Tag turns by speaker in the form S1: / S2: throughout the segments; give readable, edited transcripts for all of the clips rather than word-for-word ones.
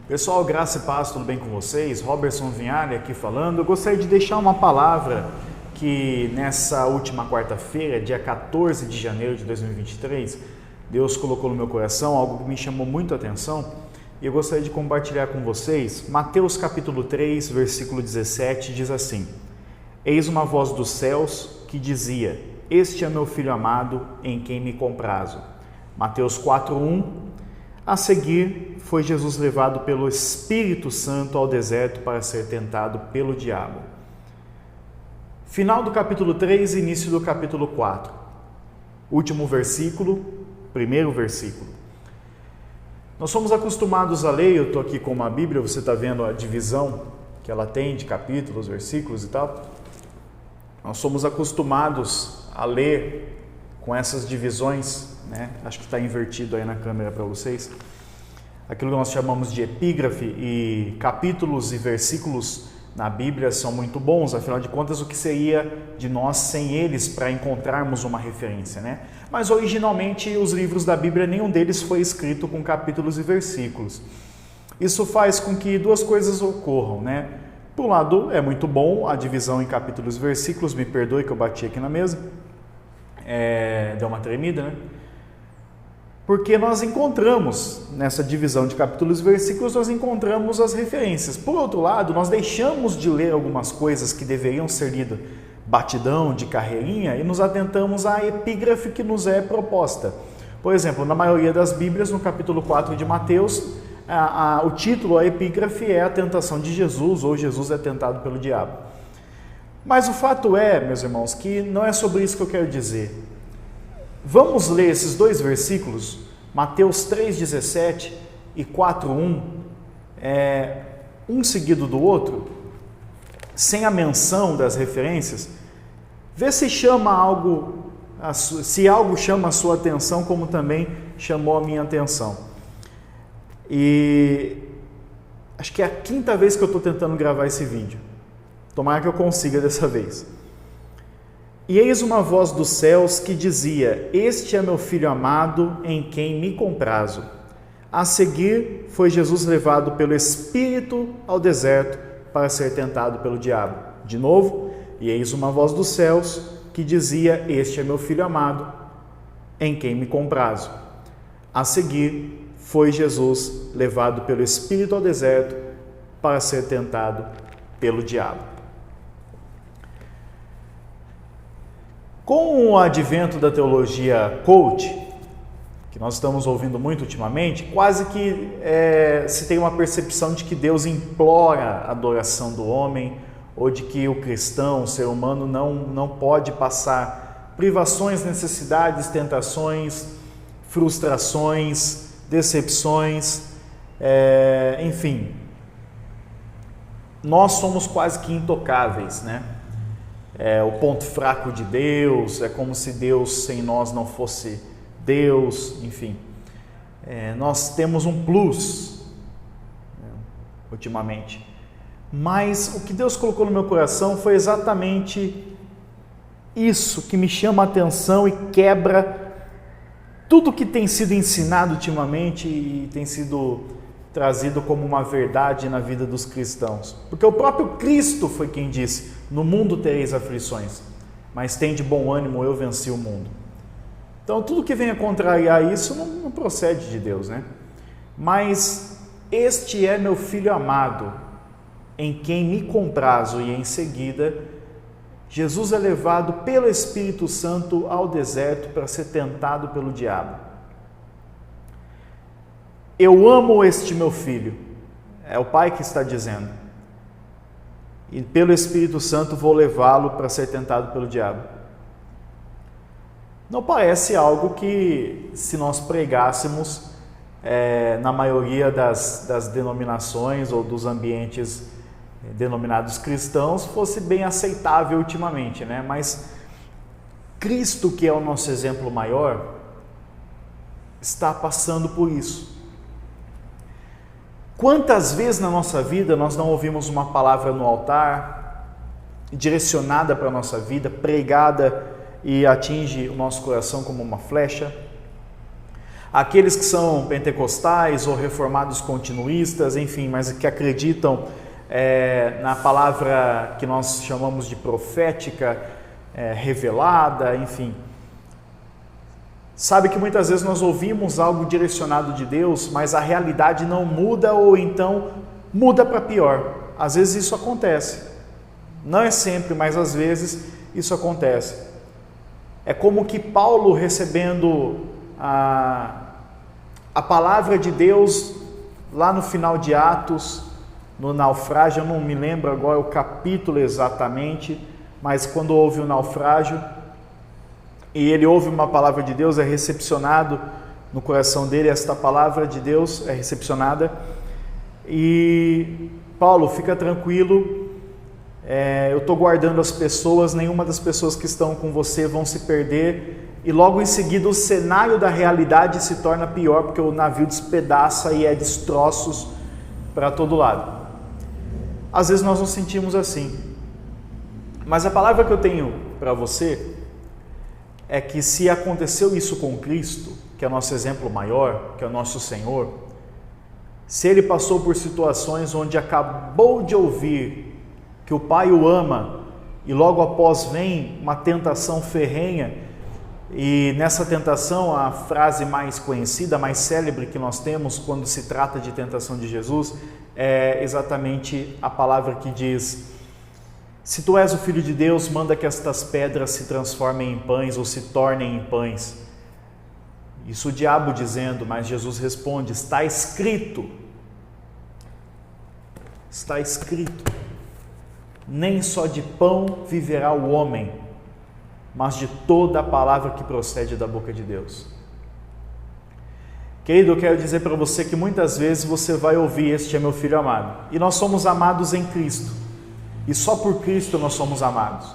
S1: Pessoal, graça e paz, tudo bem com vocês? Robertson Vinhali aqui falando. Eu gostaria de deixar uma palavra que nessa última quarta-feira, dia 14 de janeiro de 2023, Deus colocou no meu coração algo que me chamou muito a atenção e eu gostaria de compartilhar com vocês. Mateus capítulo 3, versículo 17 diz assim: Eis uma voz dos céus que dizia: Este é meu filho amado, em quem me comprazo. Mateus 4:1. A seguir, foi Jesus levado pelo Espírito Santo ao deserto para ser tentado pelo diabo. Final do capítulo 3, início do capítulo 4. Último versículo, primeiro versículo. Nós somos acostumados a ler, eu estou aqui com uma Bíblia, você está vendo a divisão que ela tem de capítulos, versículos e tal. Nós somos acostumados a ler com essas divisões, né? Acho que está invertido aí na câmera para vocês. Aquilo que nós chamamos de epígrafe, e capítulos e versículos na Bíblia são muito bons, afinal de contas, o que seria de nós sem eles para encontrarmos uma referência, né? Mas originalmente os livros da Bíblia, nenhum deles foi escrito com capítulos e versículos. Isso faz com que duas coisas ocorram, né? Por um lado, é muito bom a divisão em capítulos e versículos, me perdoe que eu bati aqui na mesa, deu uma tremida, né? Porque nós encontramos, nessa divisão de capítulos e versículos, nós encontramos as referências. Por outro lado, nós deixamos de ler algumas coisas que deveriam ser lidas batidão, de carreirinha, e nos atentamos à epígrafe que nos é proposta. Por exemplo, na maioria das Bíblias, no capítulo 4 de Mateus, o título, a epígrafe, é a tentação de Jesus, ou Jesus é tentado pelo diabo. Mas o fato é, meus irmãos, que não é sobre isso que eu quero dizer. Vamos ler esses dois versículos, Mateus 3,17 e 4,1, um seguido do outro, sem a menção das referências, vê se chama algo, se algo chama a sua atenção, como também chamou a minha atenção. E acho que é a quinta vez que eu estou tentando gravar esse vídeo, tomara que eu consiga dessa vez. E eis uma voz dos céus que dizia: Este é meu filho amado, em quem me comprazo. A seguir, foi Jesus levado pelo Espírito ao deserto para ser tentado pelo diabo. De novo, e eis uma voz dos céus que dizia: Este é meu filho amado, em quem me comprazo. A seguir, foi Jesus levado pelo Espírito ao deserto para ser tentado pelo diabo. Com o advento da teologia coach, que nós estamos ouvindo muito ultimamente, quase que se tem uma percepção de que Deus implora a adoração do homem, ou de que o cristão, o ser humano, não pode passar privações, necessidades, tentações, frustrações, decepções, enfim. Nós somos quase que intocáveis, né? O ponto fraco de Deus, é como se Deus sem nós não fosse Deus, enfim. Nós temos um plus, ultimamente. Mas o que Deus colocou no meu coração foi exatamente isso que me chama a atenção e quebra tudo que tem sido ensinado ultimamente e tem sido trazido como uma verdade na vida dos cristãos. Porque o próprio Cristo foi quem disse: no mundo tereis aflições, mas tende bom ânimo, eu venci o mundo. Então tudo que venha contrariar isso não procede de Deus, né? Mas este é meu filho amado, em quem me comprazo, e em seguida Jesus é levado pelo Espírito Santo ao deserto para ser tentado pelo diabo. Eu amo este meu filho, é o pai que está dizendo, e pelo Espírito Santo vou levá-lo para ser tentado pelo diabo. Não parece algo que, se nós pregássemos na maioria das denominações ou dos ambientes denominados cristãos, fosse bem aceitável ultimamente, né? Mas Cristo, que é o nosso exemplo maior, está passando por isso. Quantas vezes na nossa vida nós não ouvimos uma palavra no altar, direcionada para a nossa vida, pregada e atinge o nosso coração como uma flecha? Aqueles que são pentecostais ou reformados continuistas, enfim, mas que acreditam na palavra que nós chamamos de profética, revelada, enfim. Sabe que muitas vezes nós ouvimos algo direcionado de Deus, mas a realidade não muda ou então muda para pior. Às vezes isso acontece. Não é sempre, mas às vezes isso acontece. É como que Paulo recebendo a palavra de Deus lá no final de Atos, no naufrágio, eu não me lembro agora o capítulo exatamente, mas quando houve o naufrágio, e ele ouve uma palavra de Deus, é recepcionado no coração dele, esta palavra de Deus é recepcionada, e Paulo, fica tranquilo, eu estou guardando as pessoas, nenhuma das pessoas que estão com você vão se perder, e logo em seguida o cenário da realidade se torna pior, porque o navio despedaça e é destroços para todo lado. Às vezes nós nos sentimos assim, mas a palavra que eu tenho para você é que se aconteceu isso com Cristo, que é o nosso exemplo maior, que é o nosso Senhor, se Ele passou por situações onde acabou de ouvir que o Pai o ama e logo após vem uma tentação ferrenha, e nessa tentação a frase mais conhecida, mais célebre que nós temos quando se trata de tentação de Jesus é exatamente a palavra que diz: se tu és o Filho de Deus, manda que estas pedras se transformem em pães ou se tornem em pães. Isso o diabo dizendo, mas Jesus responde: está escrito, nem só de pão viverá o homem, mas de toda a palavra que procede da boca de Deus. Querido, eu quero dizer para você que muitas vezes você vai ouvir: este é meu Filho amado, e nós somos amados em Cristo, e só por Cristo nós somos amados.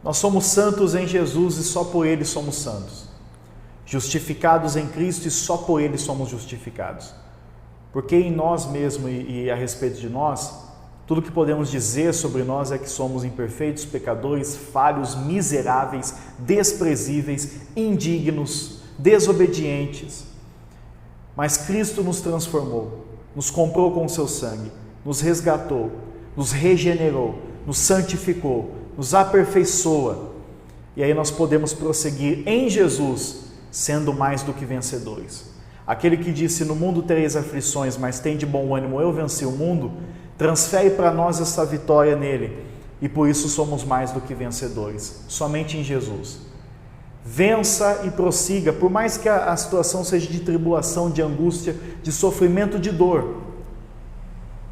S1: Nós somos santos em Jesus e só por Ele somos santos. Justificados em Cristo e só por Ele somos justificados. Porque em nós mesmos e a respeito de nós, tudo que podemos dizer sobre nós é que somos imperfeitos, pecadores, falhos, miseráveis, desprezíveis, indignos, desobedientes. Mas Cristo nos transformou, nos comprou com o seu sangue, nos resgatou, nos regenerou, nos santificou, nos aperfeiçoa. E aí nós podemos prosseguir em Jesus, sendo mais do que vencedores. Aquele que disse: no mundo tereis aflições, mas tem de bom ânimo, eu venci o mundo, transfere para nós essa vitória nele, e por isso somos mais do que vencedores, somente em Jesus. Vença e prossiga, por mais que a situação seja de tribulação, de angústia, de sofrimento, de dor.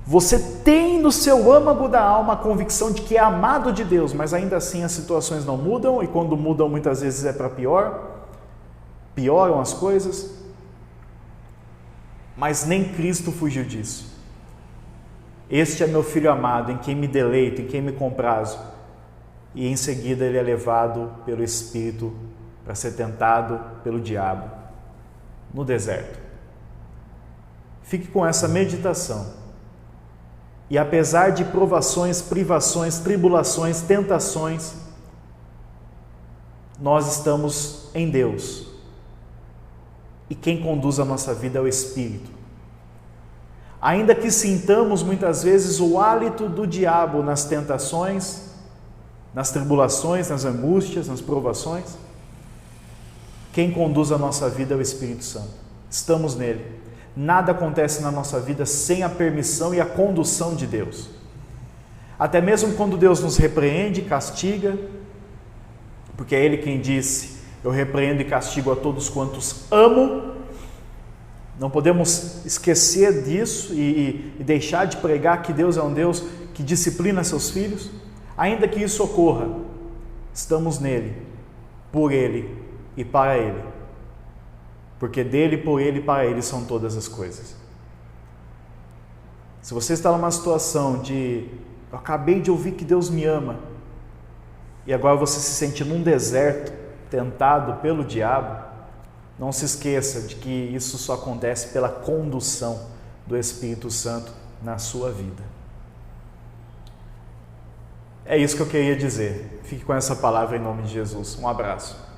S1: Você tem no seu âmago da alma a convicção de que é amado de Deus, mas ainda assim as situações não mudam, e quando mudam muitas vezes é para pior, pioram as coisas, mas nem Cristo fugiu disso. Este é meu Filho amado, em quem me deleito, em quem me comprazo. E em seguida ele é levado pelo Espírito para ser tentado pelo diabo no deserto. Fique com essa meditação. E apesar de provações, privações, tribulações, tentações, nós estamos em Deus. E quem conduz a nossa vida é o Espírito. Ainda que sintamos muitas vezes o hálito do diabo nas tentações, nas tribulações, nas angústias, nas provações, quem conduz a nossa vida é o Espírito Santo. Estamos nele. Nada acontece na nossa vida sem a permissão e a condução de Deus. Até mesmo quando Deus nos repreende, castiga, porque é Ele quem disse: eu repreendo e castigo a todos quantos amo. Não podemos esquecer disso e deixar de pregar que Deus é um Deus que disciplina seus filhos. Ainda que isso ocorra, estamos nele, por Ele e para Ele. Porque dele, por Ele e para Ele são todas as coisas. Se você está numa situação de: eu acabei de ouvir que Deus me ama, e agora você se sente num deserto, tentado pelo diabo, não se esqueça de que isso só acontece pela condução do Espírito Santo na sua vida. É isso que eu queria dizer. Fique com essa palavra em nome de Jesus. Um abraço.